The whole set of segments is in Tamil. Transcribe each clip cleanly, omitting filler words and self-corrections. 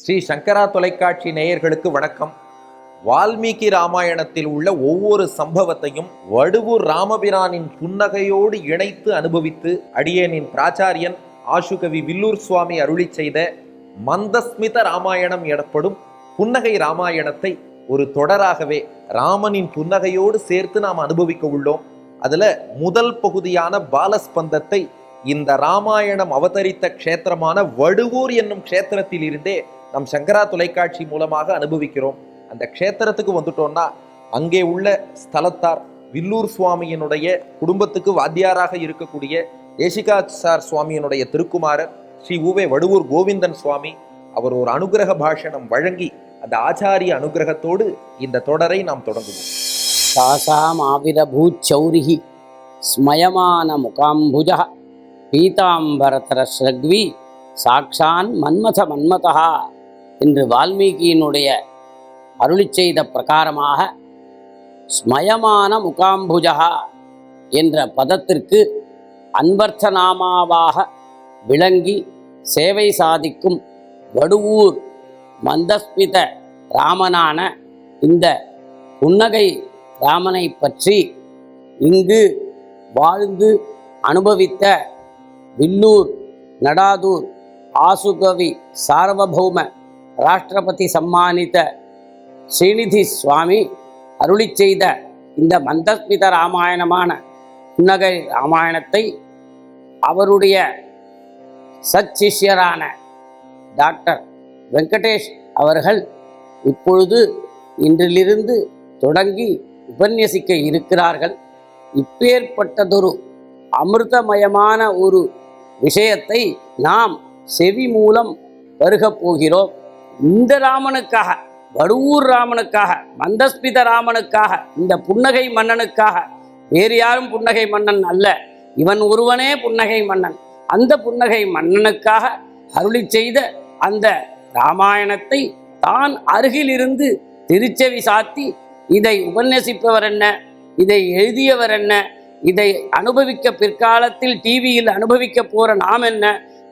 ஸ்ரீ சங்கரா தொலைக்காட்சி நேயர்களுக்கு வணக்கம். வால்மீகி ராமாயணத்தில் உள்ள ஒவ்வொரு சம்பவத்தையும் வடுவூர் ராமபிரானின் புன்னகையோடு இணைத்து அனுபவித்து அடியேனின் பிராச்சாரியன் ஆசுகவி வில்லூர் சுவாமி அருளி செய்த மந்தஸ்மித ராமாயணம் எனப்படும் புன்னகை ராமாயணத்தை ஒரு தொடராகவே ராமனின் புன்னகையோடு சேர்த்து நாம் அனுபவிக்க உள்ளோம். அதுல முதல் பகுதியான பாலஸ்பந்தத்தை இந்த ராமாயணம் அவதரித்த க்ஷேத்திரமான வடுவூர் என்னும் க்ஷேத்திரத்தில் இருந்தே நம் சங்கரா தொலைக்காட்சி மூலமாக அனுபவிக்கிறோம். அந்த க்ஷேத்திரத்துக்கு வந்துட்டோம்னா அங்கே உள்ள ஸ்தலத்தார் வில்லூர் சுவாமியினுடைய குடும்பத்துக்கு வாத்தியாராக இருக்கக்கூடிய தேசிகாச்சார் சுவாமியினுடைய திருக்குமாரர் ஸ்ரீ உவே வடுவூர் கோவிந்தன் சுவாமி அவர் ஒரு அனுகிரக பாஷணம் வழங்கி அந்த ஆச்சாரிய அனுகிரகத்தோடு இந்த தொடரை நாம் தொடங்குவோம். சாசாம் ஆவிரபூச்சௌரிஹி ஸ்மயமான முகாம்புஜ பீதாம்பரதர ஸ்ரக்வி சாக்ஷான் மன்மதா என்று வால்மீகியினுடைய அருளி செய்த பிரகாரமாக ஸ்மயமான முகாம்புஜா என்ற பதத்திற்கு அன்வர்த்தநாமாவாக விளங்கி சேவை சாதிக்கும் வடுவூர் மந்தஸ்மித ராமனான இந்த புன்னகை ராமனை பற்றி இங்கு வாழ்ந்து அனுபவித்த வில்லூர் நடாதூர் ஆசுகவி சார்வபௌம ராஷ்டிரபதி சம்மானித ஸ்ரீநிதி சுவாமி அருளி செய்த இந்த மந்தஸ்மித ராமாயணமான புன்னகை ராமாயணத்தை அவருடைய சச்சிஷ்யரான டாக்டர் வெங்கடேஷ் அவர்கள் இப்பொழுது இன்றிலிருந்து தொடங்கி உபன்யசிக்க இருக்கிறார்கள். இப்பேற்பட்டதொரு அமிர்தமயமான ஒரு விஷயத்தை நாம் செவி மூலம் வருகப் போகிறோம். இந்த ராமனுக்காக, வடுவூர் ராமனுக்காக, மந்தஸ்மித ராமனுக்காக, இந்த புன்னகை மன்னனுக்காக, வேறு யாரும் புன்னகை மன்னன் அல்ல, இவன் ஒருவனே புன்னகை மன்னன். அந்த புன்னகை மன்னனுக்காக அருளி செய்த அந்த ராமாயணத்தை தான் அருகிலிருந்து திருச்செவி சாத்தி இதை உபன்யசிப்பவர் என்ன, இதை எழுதியவர் என்ன, இதை அனுபவிக்க பிற்காலத்தில் டிவியில் அனுபவிக்க போற நாம் என்ன,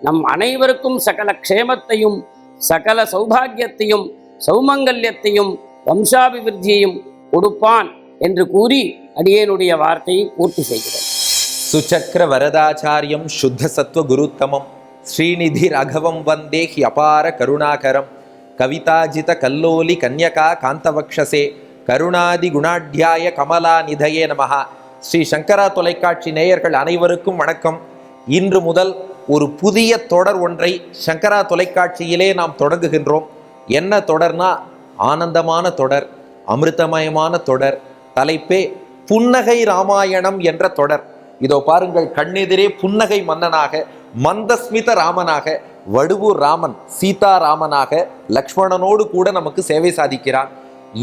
நம் அனைவருக்கும் சகல க்ஷேமத்தையும் சகல சௌபாகியத்தையும் சௌமங்கல்யத்தையும் வம்சாபிவிருத்தியையும் கொடுப்பான் என்று கூறி அடியேனுடைய வார்த்தையை பூர்த்தி செய்கிறேன். சுச்சக்கர வரதாச்சாரியம் சுத்த சத்வ குருத்தமம் ஸ்ரீநிதி ராகவம் வந்தே ஹி அபார கருணாகரம் கவிதாஜித கல்லோலி கன்யகா காந்தவக்ஷசே கருணாதி குணாட்யாய கமலா நிதயே நமஹா. ஸ்ரீ சங்கரா தொலைக்காட்சி நேயர்கள் அனைவருக்கும் வணக்கம். இன்று முதல் ஒரு புதிய தொடர் ஒன்றை சங்கரா தொலைக்காட்சியிலே நாம் தொடங்குகின்றோம். என்ன தொடர்னா ஆனந்தமான தொடர், அமிர்தமயமான தொடர். தலைப்பே புன்னகை ராமாயணம் என்ற தொடர். இதோ பாருங்கள், கண்ணெதிரே புன்னகை மன்னனாக, மந்தஸ்மித ராமனாக, வடுவூர் ராமன் சீதாராமனாக லக்ஷ்மணனோடு கூட நமக்கு சேவை சாதிக்கிறான்.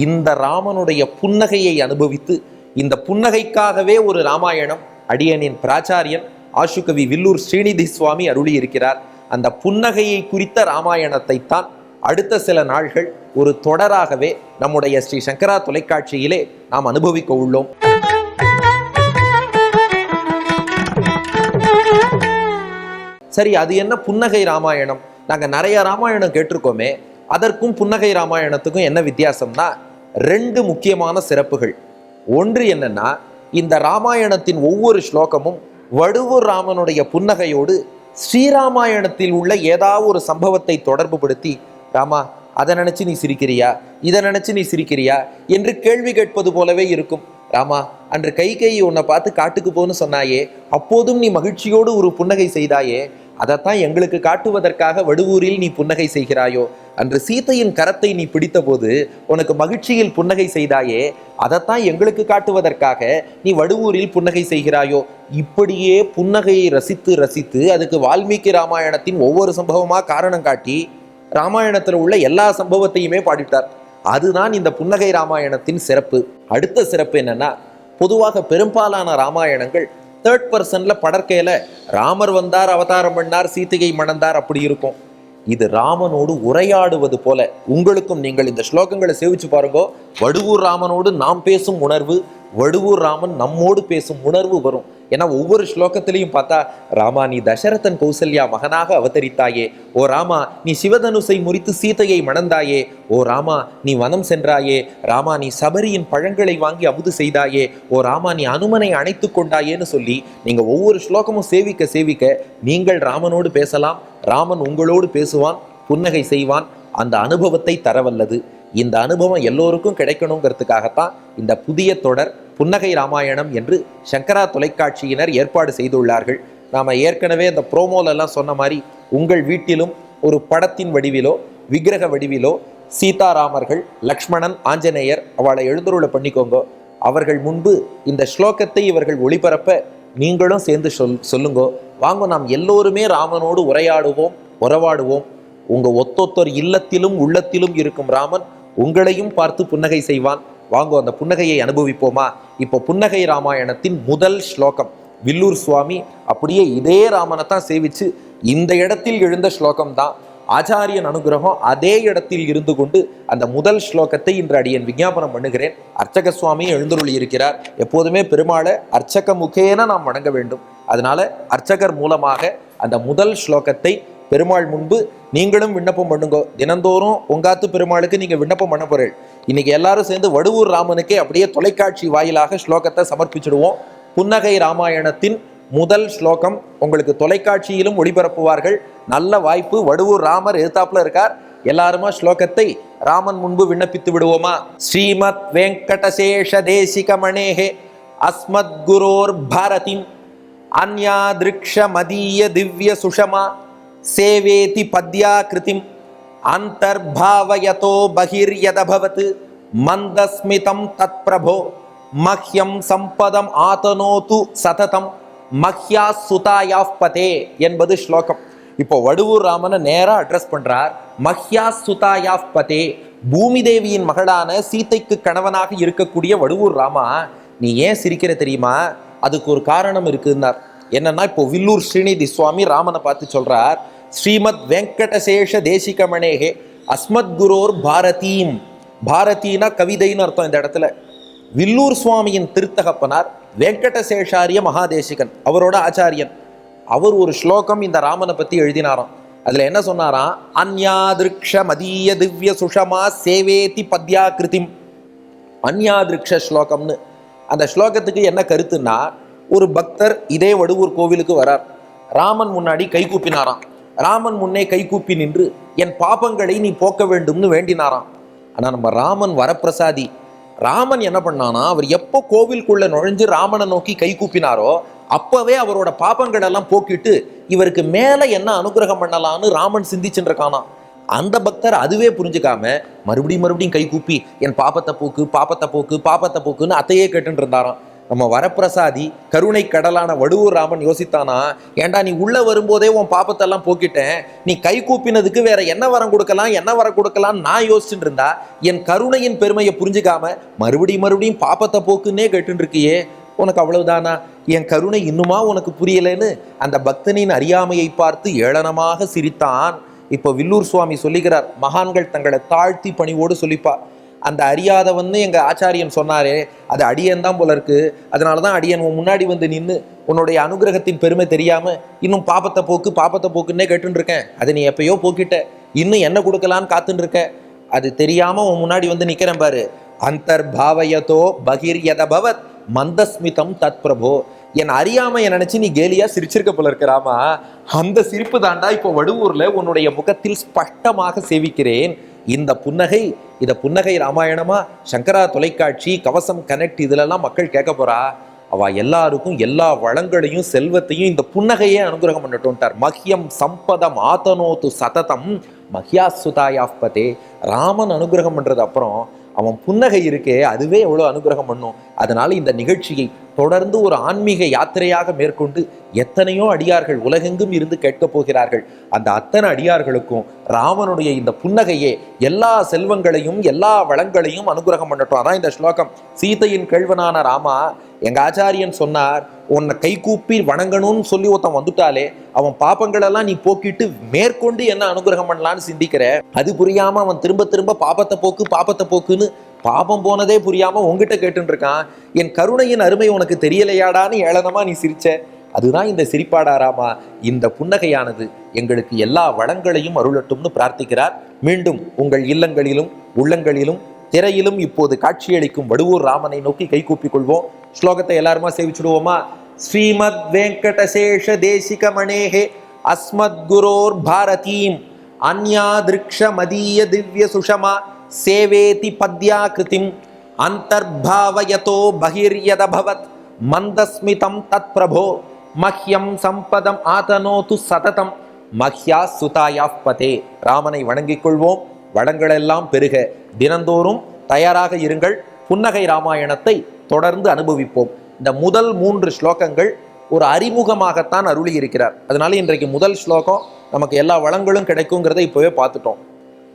இந்த ராமனுடைய புன்னகையை அனுபவித்து இந்த புன்னகைக்காகவே ஒரு ராமாயணம் அடியனின் பிராச்சாரியன் ஆசுகவி வில்லூர் ஸ்ரீநிதி சுவாமி அருளி இருக்கிறார். அந்த புன்னகையை குறித்த ராமாயணத்தை தான் அடுத்த சில நாள்கள் ஒரு தொடராகவே நம்முடைய ஸ்ரீ சங்கரா தொலைக்காட்சியிலே நாம் அனுபவிக்க உள்ளோம். சரி, அது என்ன புன்னகை ராமாயணம்? நாங்கள் நிறைய ராமாயணம் கேட்டிருக்கோமே, அதற்கும் புன்னகை ராமாயணத்துக்கும் என்ன வித்தியாசம்னா ரெண்டு முக்கியமான சிறப்புகள். ஒன்று என்னன்னா, இந்த ராமாயணத்தின் ஒவ்வொரு ஸ்லோகமும் வடுவூர் ராமனுடைய புன்னகையோடு ஸ்ரீராமாயணத்தில் உள்ள ஏதாவது ஒரு சம்பவத்தை தொடர்பு படுத்தி, ராமா அதை நினைச்சு நீ சிரிக்கிறியா, இதை நினைச்சு நீ சிரிக்கிறியா என்று கேள்வி கேட்பது போலவே இருக்கும். ராமா, அன்று கைகேயி உன்னை பார்த்து காட்டுக்கு போன்னு சொன்னாயே, அப்போதும் நீ மகிழ்ச்சியோடு ஒரு புன்னகை செய்தாயே, அதைத்தான் எங்களுக்கு காட்டுவதற்காக வடுவூரில் நீ புன்னகை செய்கிறாயோ. அன்று சீதையின் கரத்தை நீ பிடித்த போது உனக்கு மகிழ்ச்சியில் புன்னகை செய்தாயே, அதைத்தான் எங்களுக்கு காட்டுவதற்காக நீ வடுவூரில் புன்னகை செய்கிறாயோ. இப்படியே புன்னகையை ரசித்து ரசித்து அதுக்கு வால்மீகி ராமாயணத்தின் ஒவ்வொரு சம்பவமாக காரணம் காட்டி ராமாயணத்தில் உள்ள எல்லா சம்பவத்தையுமே பாடிட்டார். அதுதான் இந்த புன்னகை ராமாயணத்தின் சிறப்பு. அடுத்த சிறப்பு என்னன்னா, பொதுவாக பெரும்பாலான ராமாயணங்கள் தேர்ட் பர்சன்ல படற்கையில ராமர் வந்தார், அவதாரம் பண்ணார், சீதையை மணந்தார் அப்படி இருக்கும். இது ராமனோடு உரையாடுவது போல. உங்களுக்கும் நீங்கள் இந்த ஸ்லோகங்களை சேவிச்சு பாருங்க, வடுவூர் ராமனோடு நாம் பேசும் உணர்வு, வடுவூர் ராமன் நம்மோடு பேசும் உணர்வு வரும். ஏன்னா ஒவ்வொரு ஸ்லோகத்திலையும் பார்த்தா, ராமா நீ தசரதன் கௌசல்யா மகனாக அவதரித்தாயே, ஓ ராமா நீ சிவதனுசை முறித்து சீதையை மணந்தாயே, ஓ ராமா நீ வனம் சென்றாயே, ராமா நீ சபரியின் பழங்களை வாங்கி அமுது செய்தாயே, ஓ ராமா நீ அனுமனை அணைத்து கொண்டாயேன்னு சொல்லி நீங்க ஒவ்வொரு ஸ்லோகமும் சேவிக்க சேவிக்க நீங்கள் ராமனோடு பேசலாம், ராமன் உங்களோடு பேசுவான், புன்னகை செய்வான். அந்த அனுபவத்தை தரவல்லது. இந்த அனுபவம் எல்லோருக்கும் கிடைக்கணுங்கிறதுக்காகத்தான் இந்த புதிய தொடர் புன்னகை ராமாயணம் என்று சங்கரா தொலைக்காட்சியினர் ஏற்பாடு செய்துள்ளார்கள். நாம் ஏற்கனவே இந்த ப்ரோமோலெல்லாம் சொன்ன மாதிரி உங்கள் வீட்டிலும் ஒரு படத்தின் வடிவிலோ விக்கிரக வடிவிலோ சீதாராமர்கள், லக்ஷ்மணன், ஆஞ்சநேயர் அவளை எழுந்துருளை பண்ணிக்கோங்க. அவர்கள் முன்பு இந்த ஸ்லோகத்தை இவர்கள் ஒளிபரப்ப நீங்களும் சேர்ந்து சொல்லுங்கோ. வாங்க, நாம் எல்லோருமே ராமனோடு உரையாடுவோம், உறவாடுவோம். உங்கள் ஒத்தொத்தொரு இல்லத்திலும் உள்ளத்திலும் இருக்கும் ராமன் உங்களையும் பார்த்து புன்னகை செய்வான். வாங்கோ, அந்த புன்னகையை அனுபவிப்போமா? இப்போ புன்னகை ராமாயணத்தின் முதல் ஸ்லோகம். வில்லூர் சுவாமி அப்படியே இதே ராமனை தான் சேவிச்சு இந்த இடத்தில் எழுந்த ஸ்லோகம் தான். ஆச்சாரியன் அனுகிரகம் அதே இடத்தில் இருந்து கொண்டு அந்த முதல் ஸ்லோகத்தை இன்று அடியன் விஞ்ஞாபனம் பண்ணுகிறேன். அர்ச்சக சுவாமி எழுந்தருளி இருக்கிறார். எப்போதுமே பெருமாளை அர்ச்சக முகேன நாம் வணங்க வேண்டும். அதனால அர்ச்சகர் மூலமாக அந்த முதல் ஸ்லோகத்தை பெருமாள் முன்பு நீங்களும் விண்ணப்பம் பண்ணுங்க. தினந்தோறும் உங்காத்து பெருமாளுக்கு நீங்க விண்ணப்பம் பண்ண போறீள். இன்னைக்கு எல்லாரும் சேர்ந்து வடுவூர் ராமனுக்கே அப்படியே தொலைக்காட்சி வாயிலாக ஸ்லோகத்தை சமர்ப்பிச்சிடுவோம். புன்னகை ராமாயணத்தின் முதல் ஸ்லோகம் உங்களுக்கு தொலைக்காட்சியிலும் ஒளிபரப்புவார்கள். நல்ல வாய்ப்பு. வடுவூர் ராமர் எதிர்த்தாப்புல இருக்கார். எல்லாருமா ஸ்லோகத்தை ராமன் முன்பு விண்ணப்பித்து விடுவோமா? ஸ்ரீமத் வெங்கடசேஷ தேசிக மணேஹே அஸ்மத் குரோர் பாரதிம் அன்யாத்ருக்ஷ மதீய திவ்ய சுஷமா சேவேதி பத்யாகிருதிம் அந்தர்பாவயதோ பகிர்யதபவத் மந்தஸ்மிதம் தத் பிரபோ மஹ்யம் சம்பதம் ஆதனோது சததம் மஹ்யா சுதாயாஃப் பதே என்பது ஸ்லோகம். இப்போ வடுவூர் ராமனை நேரா அட்ரஸ் பண்றார். மஹ்யா சுதாயாஃப் பதே, பூமி தேவியின் மகளான சீதைக்கு கணவனாக இருக்கக்கூடிய வடுவூர் ராமா, நீ ஏன் சிரிக்கிற தெரியுமா? அதுக்கு ஒரு காரணம் இருக்குன்னார். என்னன்னா, இப்போ வில்லூர் ஸ்ரீநிதி சுவாமி ராமனை பார்த்து சொல்றார், ஸ்ரீமத் வெங்கடசேஷ தேசிக மணேஹே அஸ்மத் குரோர் பாரதீம். பாரதினா கவிதைன்னு அர்த்தம். இந்த இடத்துல வில்லூர் சுவாமியின் திருத்தகப்பனார் வெங்கடசேஷாரிய மகாதேசிகன், அவரோட ஆச்சாரியன். அவர் ஒரு ஸ்லோகம் இந்த ராமனை பத்தி எழுதினாராம். அதுல என்ன சொன்னாராம்? அன்யாத்ருக்ஷ மதீய திவ்ய சுஷமா சேவேதி பத்யாகிருதிம். அன்யாத்ருக்ஷ ஸ்லோகம்னு அந்த ஸ்லோகத்துக்கு என்ன கருத்துன்னா, ஒரு பக்தர் இதே வடுவூர் கோவிலுக்கு வரார். ராமன் முன்னாடி கை கூப்பினாராம். ராமன் முன்னே கை கூப்பி நின்று என் பாபங்களை நீ போக்க வேண்டும்னு வேண்டினாராம். ஆனா நம்ம ராமன் வரப்பிரசாதி. ராமன் என்ன பண்ணானா, அவர் எப்போ கோவிலுக்குள்ள நுழைஞ்சு ராமனை நோக்கி கை கூப்பினாரோ அப்பவே அவரோட பாபங்கள் எல்லாம் போக்கிட்டு இவருக்கு மேல என்ன அனுகிரகம் பண்ணலான்னு ராமன் சிந்திச்சுருக்கானா. அந்த பக்தர் அதுவே புரிஞ்சுக்காம மறுபடியும் கை கூப்பி என் பாபத்தை போக்கு, பாபத்தை போக்கு, பாபத்தை போக்குன்னு அத்தையே கேட்டுட்டு இருந்தாராம். நம்ம வரப்பிரசாதி கருணை கடலான வடுவூர் ராமன் யோசித்தானா, ஏண்டா நீ உள்ள வரும்போதே உன் பாப்பத்தெல்லாம் போக்கிட்டேன், நீ கை கூப்பினதுக்கு வேற என்ன வரம் கொடுக்கலாம் நான் யோசிச்சுட்டு இருந்தா என் கருணையின் பெருமையை புரிஞ்சுக்காம மறுபடியும் பாப்பத்தை போக்குன்னே கேட்டுட்டு இருக்கியே, உனக்கு அவ்வளவுதானா? என் கருணை இன்னுமா உனக்கு புரியலைன்னு அந்த பக்தனின் அறியாமையை பார்த்து ஏளனமாக சிரித்தான். இப்போ வில்லூர் சுவாமி சொல்லுகிறார், மகான்கள் தங்களை தாழ்த்தி பணிவோடு சொல்லிப்பா. அந்த அறியாதவன்னு எங்க ஆச்சாரியன் சொன்னாரே, அது அடியன் தான் போல இருக்கு. அதனாலதான் அடியன் உன் முன்னாடி வந்து நின்று உன்னுடைய அனுகிரகத்தின் பெருமை தெரியாம இன்னும் பாப்பத்தை போக்குன்னே கேட்டுன்னு இருக்கேன். அதை நீ எப்பயோ போக்கிட்ட, இன்னும் என்ன கொடுக்கலான்னு காத்துன்னு இருக்க. அது தெரியாம உன் முன்னாடி வந்து நிக்கிறேன் பாரு. அந்தர்பாவயதோ பகிர்யதபவத் மந்தஸ்மிதம் தத் பிரபோ. என் அறியாமையை நினைச்சு நீ கேலியா சிரிச்சிருக்க போல இருக்கிறாமா, அந்த சிரிப்பு தாண்டா இப்போ வடுவூர்ல உன்னுடைய முகத்தில் ஸ்பஷ்டமாக சேவிக்கிறேன். இந்த புன்னகை, இத புன்னகை ராமாயணமா, சங்கரா தொலைக்காட்சி, கவசம் கனெக்ட், இதுலெல்லாம் மக்கள் கேட்க போறா. அவ எல்லாருக்கும் எல்லா வளங்களையும் செல்வத்தையும் இந்த புன்னகையே அனுகிரகம் பண்ணட்டும்ட்டார். மஹ்யம் சம்பதம் ஆதனோத்து சததம் மஹ்யா சுதாயாஃபதே. ராமன் அனுகிரகம் பண்றது அப்புறம் அவன் புன்னகை இருக்கே, அதுவே எவ்வளோ அனுகிரகம் பண்ணும். அதனால இந்த நிகழ்ச்சியை தொடர்ந்து ஒரு ஆன்மீக யாத்திரையாக மேற்கொண்டு எத்தனையோ அடியார்கள் உலகெங்கும் இருந்து கேட்கப் போகிறார்கள். அந்த அத்தனை அடியார்களுக்கும் ராமனுடைய இந்த புன்னகையே எல்லா செல்வங்களையும் எல்லா வளங்களையும் அனுகிரகம் பண்ணட்டும். அதான் இந்த ஸ்லோகம். சீதையின் கேள்வனான ராமா, எங்க ஆச்சாரியன் சொன்னார், உன்னை கை கூப்பி வணங்கணும்னு சொல்லி ஒருத்தன் வந்துட்டாலே அவன் பாப்பங்களெல்லாம் நீ போக்கிட்டு மேற்கொண்டு என்ன அனுகிரகம் பண்ணலான்னு சிந்திக்கிற. அது புரியாம அவன் திரும்ப பாப்பத்தை போக்குன்னு பாபம் போனதே புரியாம உங்ககிட்ட கேட்டுட்டு இருக்கான். என் கருணையின் அருமை உனக்கு தெரியலையாடான்னு ஏளனமா நீ சிரிச்ச. அதுதான் இந்த சிரிப்பாடா ராமா. இந்த புன்னகையானது எங்களுக்கு எல்லா வளங்களையும் அருளட்டும்னு பிரார்த்திக்கிறார். மீண்டும் உங்கள் இல்லங்களிலும் உள்ளங்களிலும் திரையிலும் இப்போது காட்சியளிக்கும் வடுவூர் ராமனை நோக்கி கைகூப்பிக் கொள்வோம். ஸ்லோகத்தை எல்லாருமா சேவிச்சுடுவோமா? ஸ்ரீமத் வெங்கடசேஷ தேசிக மணேஹே அஸ்மத் குரோர் பாரதீம் அன்யா திருக்ஷ மதீய திவ்ய சுஷமா சேவேதி பத்யாகிருதிம் அந்தர்பாவயதோ பகிர்யதபவத் மந்தஸ்மிதம் தத் பிரபோ மஹ்யம் சம்பதம் ஆதனோது சததம் மஹ்யா சுதாயா பதே. ராமனை வணங்கிக் கொள்வோம். வளங்களெல்லாம் பெருக தினந்தோறும் தயாராக இருங்கள். புன்னகை ராமாயணத்தை தொடர்ந்து அனுபவிப்போம். இந்த முதல் 3 ஸ்லோகங்கள் ஒரு அறிமுகமாகத்தான் அருளி இருக்கிறார். அதனால இன்றைக்கு முதல் ஸ்லோகம் நமக்கு எல்லா வளங்களும் கிடைக்குங்கிறத இப்போவே பார்த்துட்டோம்.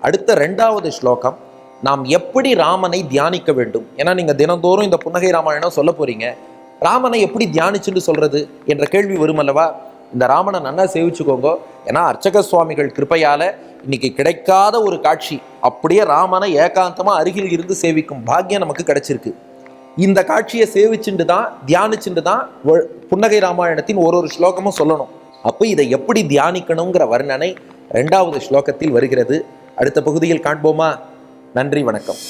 அடுத்த 2வது ஸ்லோகம் நாம் எப்படி ராமனை தியானிக்க வேண்டும். ஏன்னா நீங்க தினந்தோறும் இந்த புன்னகை ராமாயணம் சொல்ல போறீங்க. ராமனை எப்படி தியானிச்சுன்னு சொல்றது என்ற கேள்வி வரும் அல்லவா? இந்த ராமனை நல்லா சேவிச்சுக்கோங்க. ஏன்னா அர்ச்சக சுவாமிகள் கிருப்பையால இன்னைக்கு கிடைக்காத ஒரு காட்சி, அப்படியே ராமனை ஏகாந்தமா அருகில் இருந்து சேவிக்கும் பாக்கியம் நமக்கு கிடைச்சிருக்கு. இந்த காட்சியை சேவிச்சுட்டு தான் தியானிச்சுட்டு தான் புன்னகை ராமாயணத்தின் ஒரு ஸ்லோகமும் சொல்லணும். அப்போ இதை எப்படி தியானிக்கணுங்கிற வர்ணனை 2வது ஸ்லோகத்தில் வருகிறது. அடுத்த பகுதியில் காண்போமா? நன்றி, வணக்கம்.